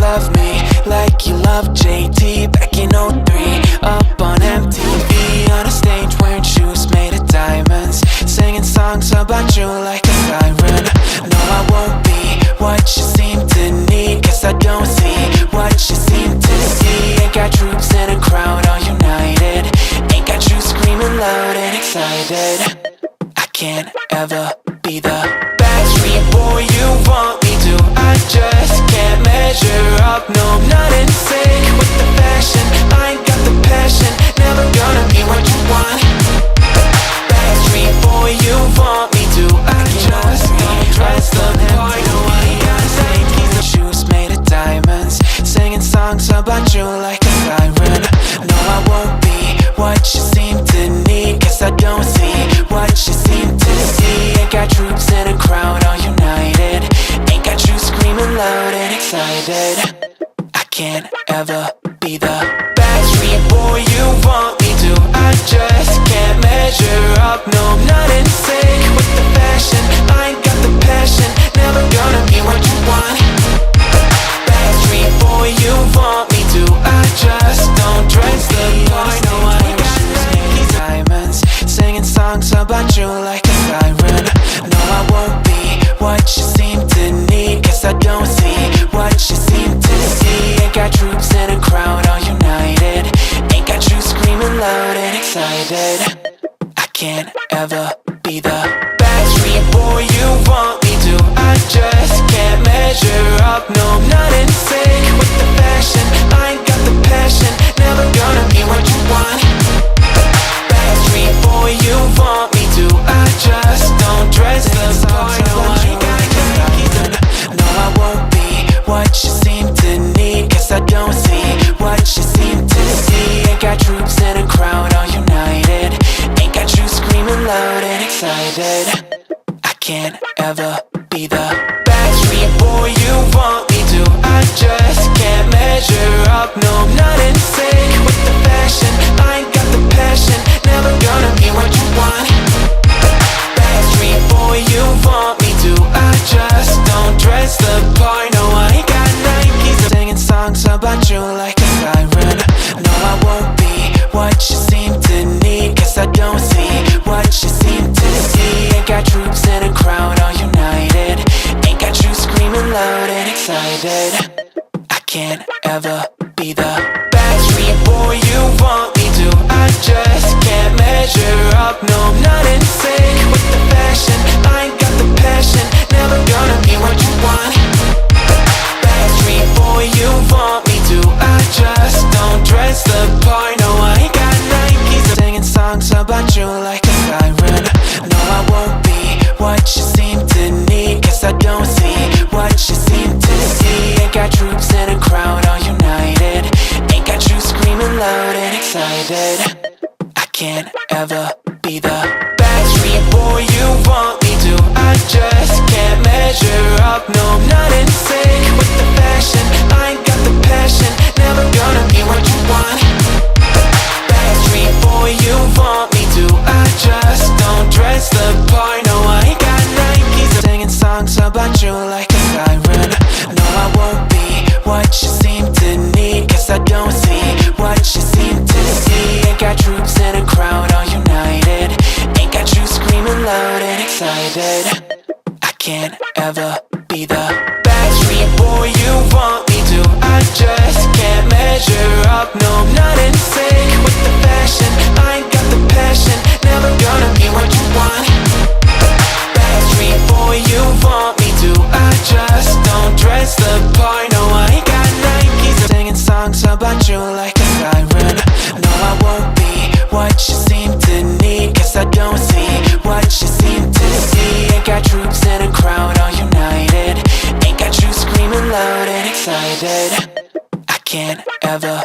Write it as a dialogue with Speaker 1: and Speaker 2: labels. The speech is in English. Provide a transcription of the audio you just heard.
Speaker 1: love me like you love JT back in '03. Up on MTV on a stage wearing shoes made of diamonds, singing songs about you like a siren. No, I won't be what you seem to need, 'cause I don't see what you seem to see. Ain't got troops in a crowd all united, ain't got you screaming loud and excited. I can't ever be the Backstreet boy you want me to. I just can't measure up, no, I'm not in sync with the fashion. I ain't got the passion, never gonna be what you want. Backstreet boy you want me to. I just don't dress the part, no, I ain't gotta say. Shoes made of diamonds, singing songs about you like a siren. No, I won't be what you seem to need, 'cause I don't see what you seem to see. Ain't got troops in a crowd all united, ain't got you screaming loud and excited. I can't ever be the Backstreet boy you want me to. I just can't measure up, no, I'm not in sync with the fashion. I ain't got the passion, never gonna be what you want. Backstreet boy you want me to. I just don't dress the part, no, I ain't got Nikes diamonds, singing songs about you like a siren. No, I won't be what you seem to need, 'cause I don't see what you seem to see. Ain't got troops in a crowd all united, ain't got you screaming loud and excited. I can't ever be the Backstreet boy you want me to. I just can't measure up, no, I'm not in sync with the fashion. I ain't got the passion, never gonna be what you want. Backstreet boy you want me to. I just don't dress the part, no, I ain't got Nikes. No, I won't be what you seem to need, 'cause I don't see what you seem to see. Ain't got troops in a crowd all united, ain't got you screaming loud and excited. I can't ever be the Backstreet boy you want me to. I just can't measure up, no, I'm not in sync with the fashion. I ain't got the passion, never gonna be what you want. Backstreet boy you want me to. I just don't dress the part, no, I ain't got Nikes. Singing songs about you like a siren. No, I won't be what you seem to need, 'cause I don't see what you seem to see. Ain't got troops in a crowd all united, ain't got you screaming loud and excited. I can't ever be the Backstreet boy you want me to. I just can't measure up, no, I'm not in sync with the fashion. I ain't got the passion, never gonna be what you want. Backstreet boy you want me to. I just don't dress the part, no, I ain't got Nikes. Singing songs about you like a siren. No, I won't be what you seem to need, 'cause I don't see what you seem to see. Ain't got troops in a crowd all united, ain't got you screaming loud and excited. I can't ever be the Backstreet boy you want me to. I just can't measure up, no, I'm not in sync with the fashion. I ain't got the passion, never gonna be what you want. Backstreet boy you want me to. I just don't dress the part, no, I ain't got Nikes. Singing songs about you like a siren. No, I won't be what you seem to need, 'cause I don't see what you seem to see. Ain't got troops in a crowd all united, ain't got you screaming loud and excited. I can't ever be the Backstreet boy you want me to. I just can't measure up, no, I'm not in sync with the fashion. I ain't got the passion, never gonna be what you want. Backstreet boy you want me to. I just don't dress the part, no, I ain't got Nikes. Singing songs about you like a siren. No, I won't be what you seem to need, 'cause I don't see what you seem to see. Ain't got troops in a crowd all united, ain't got you screaming loud and excited. I can't ever